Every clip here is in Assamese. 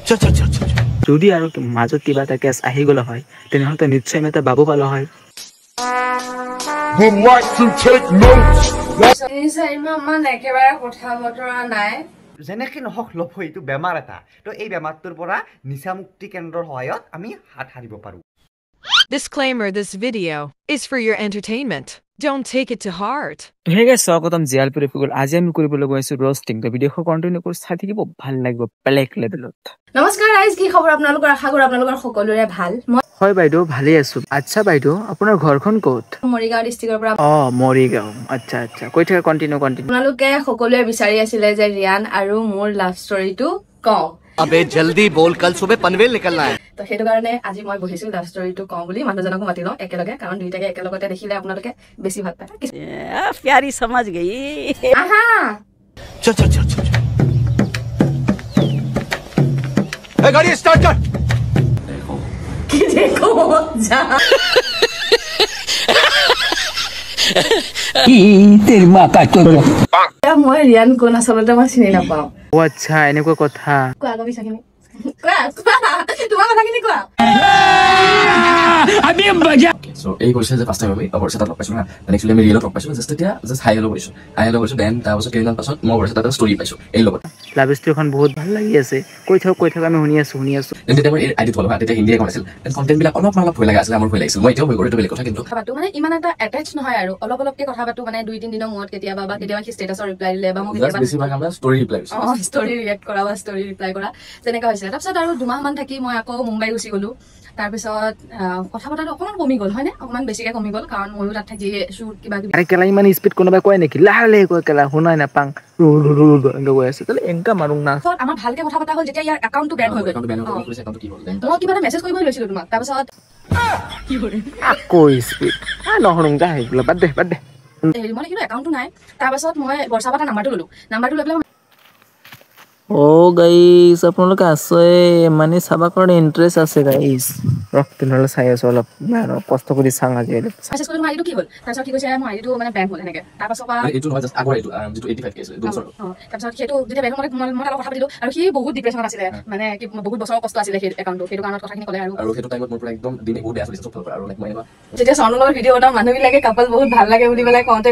যদি আৰু মাজত কিবা এটা কেছ আহি গ'ল হয় তেনেহ'লে নিশ্চয় আমি এটা বাবু পালো হয় would like to take notes. একেবাৰে কথা বতৰা নাই যেনেকৈ নহওক লভ এইটো বেমাৰ এটা তো এই বেমাৰটোৰ পৰা নিচামুক্তি কেন্দ্ৰৰ সহায়ত আমি হাত সাৰিব পাৰোঁ Disclaimer: this video is for your entertainment. Don't take it to heart. Hey guys স্বাগতম জিয়াল পৰিফুল আজি আমি কৰিবলৈ গৈছো ৰোস্টিং তো ভিডিঅ' কন্টিনিউ কৰি চাই থাকিব ভাল লাগিব ব্লেক লেভেলত নমস্কাৰ গাইজ কি খবৰ আপোনালোকৰ আশা কৰোঁ আপোনালোকৰ সকলোৰে ভাল হয় বাইদেউ ভালে আছো আচ্ছা বাইদেউ আপোনাৰ ঘৰখন ক'ত মৰিগাঁও ডিষ্ট্ৰিক্টৰ পৰা মৰিগাঁও আচ্ছা আচ্ছা কৈ থাকা কন্টিনিউ আপোনালোকে সকলোৱে বিচাৰি আছিলে যে ৰিয়ান আৰু মোৰ লাভ ষ্টৰীটো কওঁ अबे जल्दी बोल कल सुबह पनवेल निकलना है তো সেইটো কাৰণে আজি মই বহিছো লাভ ষ্টৰীটো কওঁ বুলি মানুহজনকো মাতি লওঁ একেলগে কাৰণ দুইটাকে একেলগতে দেখিলে আপোনালোকে বেছি ভাল পায় प्यारी समझ गई আহা ए गाड़ी स्टार्ट कर কি দেখো যা মই ৰিয়ান কোন আচলতে মই চিনি নাপাওঁ ও আচ্ছা এনেকুৱা কথা কোৱা গবি চাকিনি কোৱা তোমাৰ কথাখিনি কোৱা So, এই কৈছে যে ফাৰ্ষ্ট টাইম আমি অৱশ্যে তাত লগ পাইছোঁ না একচুৱেলি আমি ৰিয়েলত লগ পাইছোঁ জাষ্ট এতিয়া জাষ্ট হাই হেল্ল' কৰিছোঁ দেন তাৰপাছত কেইদিনমান পাছত মই অৱশ্যে তাত ষ্টৰি পাইছোঁ এই লগত লাভ ষ্টৰীখন বহুত ভাল লাগি আছে কৈ থাক আমি শুনি আছো দেন তেতিয়া মই এই আইডিত হ'লো তেতিয়া হিন্দী এখন আছিল দেন কণ্টেণ্টবিলাক অলপ ভয় লগা আছিলে আমাৰ ভয় লাগিছিল মই এতিয়াও ভয় কৰোঁ এইটো বেলেগ কথা কিন্তু কথা পাতো মানে ইমান এটা এটাচ নহয় আৰু অলপকে কথা পাতো মানে 2-3 দিনৰ মূৰত কেতিয়াবা কি ষ্টেটাছৰ ৰিপ্লাই দিলে বা মোক কেতিয়াবা বেছিভাগ আমৰা ষ্টৰি ৰিপ্লাই কৰিছোঁ ষ্টৰি ৰিয়েক্ট কৰা বা ষ্টৰি ৰিপ্লাই কৰা তেনেকা হৈছিলে তাৰপিছত আৰু দুমাহমান থাকি মই আকৌ মুম্বাই গুচি গ'লো তাৰপিছত কথা পতাটো অকণমান কমি গ'ল হয়নে অকণমান বেছিকৈ কমি গ'ল কাৰণ ময়ো তাত থাকি শ্বুট কিবা কিবি আৰে কেলা ইমান স্পীড কোনোবাই কয় নেকি লাহে কয় কেলা শুনাই নাপাং এনেকৈ কৈ আছে তাহলে এনেকা মাৰোং না আমাৰ ভালকে কথা পতা হ'ল যেতিয়া ইয়াৰ একাউণ্টটো বেন হৈ গ'ল মই কিবা এটা মেছেজ কৰিবলৈ লৈছিলোঁ তোমাক তাৰপিছত আকৌ স্পীড নহৰুং যা সেইবিলাক বাদ দে হেৰি মই কিন্তু একাউণ্টটো নাই তাৰপাছত মই বৰ্ষা পাতা নাম্বাৰটো ল'লোঁ নাম্বাৰটো লৈ পেলাই গাইছ আপোনালোকে আছে মানে চাবা কাৰণে ইণ্টাৰেষ্ট আছে গাইছ ৰখ তেনেহ'লে চাই আছো অলপ কষ্ট কৰি চাওঁ আজি মেছেজ কৰিলোঁ মোৰ আইডিটো কি হ'ল তাৰপিছত কি কৈছে মোৰ আইডিটো মানে বেন হ'ল এনেকৈ তাৰপাছত এইটো নহয় জাষ্ট আগৰ এইটো যিটো 85 কেছ এইটো বছৰ তাৰপিছত সেইটো যেতিয়া বেন হ'ল মই তাৰ কথা পাতিলোঁ আৰু সি বহুত ডিপ্ৰেশ্যনত আছিলে মানে কি বহুত বছৰৰ কষ্ট আছিলে সেই একাউণ্টটো সেইটো কাৰণত কথাখিনি ক'লে আৰু সেইটো টাইমত মোৰ পৰা একদম দিনে বহুত বেয়া চলিছে চব ফালৰ পৰা আৰু লাইক মই যেতিয়া চনৰ লগত ভিডিঅ' বনাওঁ মানুহবিলাকে কাপল বহুত ভাল লাগে বুলি পেলাই কওঁতে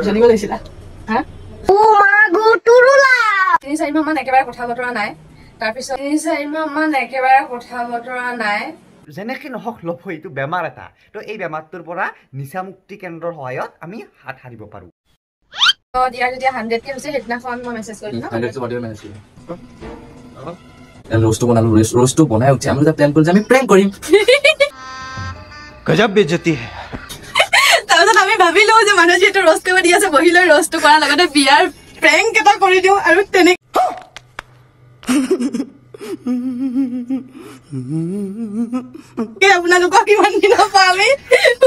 জানিব লাগিছিলা হা তিনি চাৰি মাহমান একেবাৰে কথা বতৰা নাই তাৰপিছত 3-4 মাহমান একেবাৰে কথা বতৰা নাই যেনেকৈ নহওক লভ এইটো বেমাৰ এটা তো এই বেমাৰটোৰ পৰা নিচামুক্তি কেন্দ্ৰৰ সহায়ত আমি হাত সাৰিব পাৰোঁ ইয়াৰ যেতিয়া 100K হৈছে সেইদিনাখন মই মেছেজ কৰিলোঁ रोस्ट बनालो रोस्ट बनाए उठे हम लोग प्लान कर जे আমি প্র্যাঙ্ক করিম गजब बेइज्जती है তাৰপিছত আমি ভাবিলো যে মানুহ যেটো ৰষ্ট কৰিব দি আছে বহিলৈ ৰষ্ট কৰাৰ লগতে বিয়াৰ প্ৰ্যাঙ্ক এটা কৰি দিও আৰু তেনে আপোনালোকক কিমান দিনৰ পৰা আমি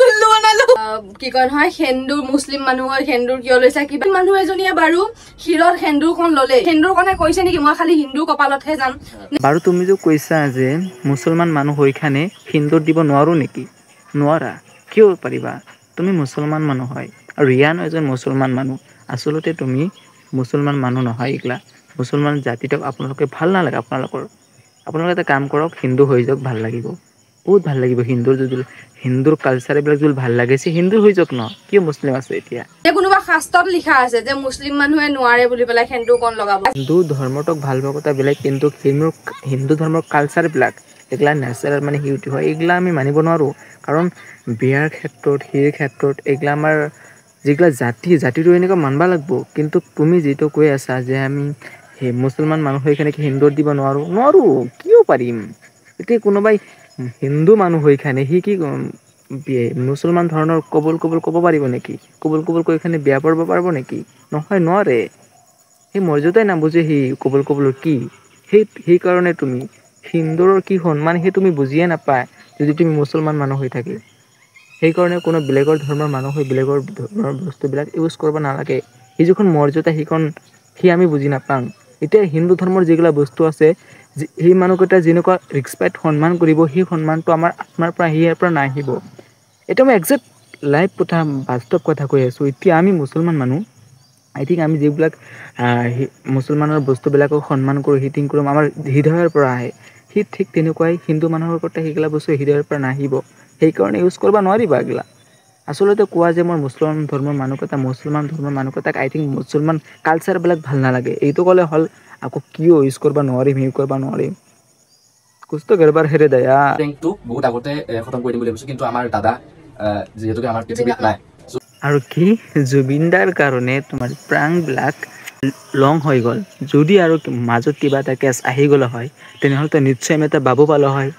উল্লু বনালো কি কয় নহয় হিন্দু মুছলিম মানুহৰ হিন্দুৰ কিয় লৈছা কিবা মানুহ এজনীয়ে বাৰু হিৰৰ হিন্দুখন ল'লে হিন্দুৰ কাৰণে কৈছে নেকি মই খালি হিন্দু কপালতহে যাম বাৰু তুমি যে কৈছা যে মুছলমান মানুহ হৈখানে হিন্দুৰ দিব নোৱাৰো নেকি নোৱাৰা কিয় পাৰিবা তুমি মুছলমান মানুহ হয় আৰু ৰিয়ান এজন মুছলমান মানুহ আসলতে তুমি মুছলমান মানুহ নহয় ইগলা মুছলমান জাতিটোক আপোনালোকে ভাল নালাগে আপোনালোকে এটা কাম কৰক হিন্দু হৈ যাওক ভাল লাগিব বহুত ভাল লাগিব হিন্দুৰ কালচাৰ এইবিলাক যদি ভাল লাগিছে হিন্দু হৈ যাওক ন কিয় মুছলিম আছে এতিয়া কোনোবা শাস্ত্ৰত লিখা আছে যে মুছলিম মানুহে নোৱাৰে বুলি পেলাই হিন্দু কোন লগাব হিন্দু ধৰ্মটোক ভাল পোৱা কথা বেলেগ কিন্তু হিন্দু ধৰ্মৰ কালচাৰবিলাক এগলা নেচাৰেল মানে হিউটি হয় এগলা আমি মানিব নোৱাৰোঁ কাৰণ বিয়াৰ ক্ষেত্ৰত সেই ক্ষেত্ৰত এগলা আমাৰ যিগলা জাতিটো এনেকুৱা মানব লাগিব কিন্তু তুমি যিটো কৈ আছা যে আমি সেই মুছলমান মানুহ হৈ কেনেকৈ হিন্দুত দিব নোৱাৰোঁ কিয় পাৰিম এতিয়া কোনোবাই হিন্দু মানুহ হৈ খানে সি কি মুছলমান ধৰণৰ কবুল ক'ব পাৰিব নেকি কবুল কৈ খানে বিয়া পঢ়িব পাৰিব নেকি নহয় নোৱাৰে সেই মৰ্যাদাই নাবুজে সি কবুল কি সেইকাৰণে তুমি হিন্দুৰ কি সন্মান সেই তুমি বুজিয়ে নাপায় যদি তুমি মুছলমান মানুহ হৈ থাকে সেইকাৰণে কোনো বেলেগৰ ধৰ্মৰ মানুহ হৈ বেলেগৰ ধৰ্মৰ বস্তুবিলাক ইউজ কৰিব নালাগে সেই যিখন মৰ্যাদা সি আমি বুজি নাপাওঁ এতিয়া হিন্দু ধৰ্মৰ যিগিলা বস্তু আছে সেই মানুহকেইটা যেনেকুৱা ৰেসপেক্ট সন্মান কৰিব সেই সন্মানটো আমাৰ পৰা ইয়াৰ পৰা নাহিব এটা মই একজেক্ট লাইভ কথা বাস্তৱ কথা কৈ আছোঁ এতিয়া আমি মুছলমান মানুহ আই থিংক আমি যিবিলাক মুছলমানৰ বস্তুবিলাকক সন্মান কৰোঁ হিটিং কৰোঁ আমাৰ হৃদয়ৰ পৰা আহে সি ঠিক তেনেকুৱাই হিন্দু মানুহৰ ওপৰত সেইগিলা বস্তু হৃদয়ৰ পৰা নাহিব সেইকাৰণে ইউজ কৰিব নোৱাৰিবা এইগিলা আচলতে কোৱা যে মই মুছলমান ধৰ্মৰ মানুহকেইটাক আই থিংক মুছলমান কালচাৰবিলাক ভাল নালাগে এইটো ক'লে হ'ল আকৌ কিয় ইউজ কৰিব নোৱাৰিম কুছটো গৰবাৰ হেৰে দয়া প্ৰেংকটো বহুত আগতে খতম কৰি দিম বুলি ভাবিছোঁ কিন্তু আমাৰ দাদা যিহেতুকে আমাৰ পৃথিৱীত নাই আৰু কি জুবিনদাৰ কাৰণে তোমাৰ প্ৰাংবিলাক লং হৈ গ'ল যদি আৰু মাজত কিবা এটা কেছ আহি গ'লে হয় তেনেহ'লে নিশ্চয় আমি এটা বাবু পালো হয়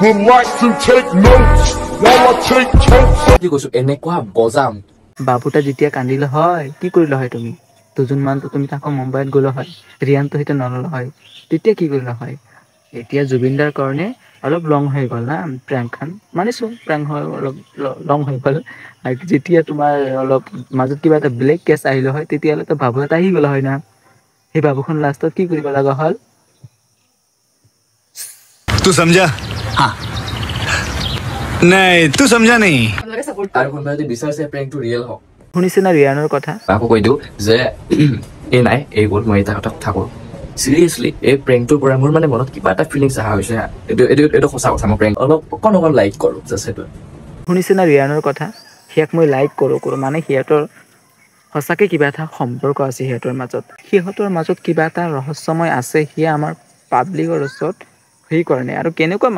Would like to take notes while I take totes. কি কৈছোঁ এনেকুৱা বজাম বাবুটা যেতিয়া কান্দিলে হয় কি কৰিলে হয় তুমি দুজনমানতো তুমি তাকো মুম্বাইত গ'লে হয় ৰিয়ানটো সেইটো নল'লে হয় তেতিয়া কি কৰিলে হয় এতিয়া জুবিনদাৰ কাৰণে অলপ লং হৈ গ'ল না প্ৰেংকখন মানিছোঁ প্ৰেংক হৈ অলপ লং হৈ গ'ল আৰু যেতিয়া তোমাৰ অলপ মাজত কিবা এটা বেলেগ কেছ আহিলে হয় তেতিয়াহ'লেতো বাবু এটা আহি গ'লে হয় না সেই বাবুখন লাষ্টত কি কৰিব লগা হ'ল तू समझा हाँ नहीं तू समझा नहीं আৰু কোনোবাই যদি বিচাৰিছে প্ৰেংকটো ৰিয়েল হওক শুনিছে না ৰিয়ানৰ কথা আকৌ কৈ দিওঁ যে এই নাই এইবোৰ মই এটা কথা থাকোঁ চিৰিয়াছলি এই প্ৰেংকটোৰ পৰা মোৰ মানে মনত কিবা এটা ফিলিংছ অহা হৈছে এইটো সঁচা কথা মই প্ৰেংক অকণ লাইক কৰোঁ জাষ্ট সেইটো শুনিছে না ৰিয়ানৰ কথা সিয়াক মই লাইক কৰোঁ মানে সিহঁতৰ সঁচাকৈ কিবা এটা সম্পৰ্ক আছে সিহঁতৰ মাজত কিবা এটা ৰহস্যময় আছে সিয়ে আমাৰ পাব্লিকৰ ওচৰত হেৰি কৰে নাই আৰু কেনেকুৱা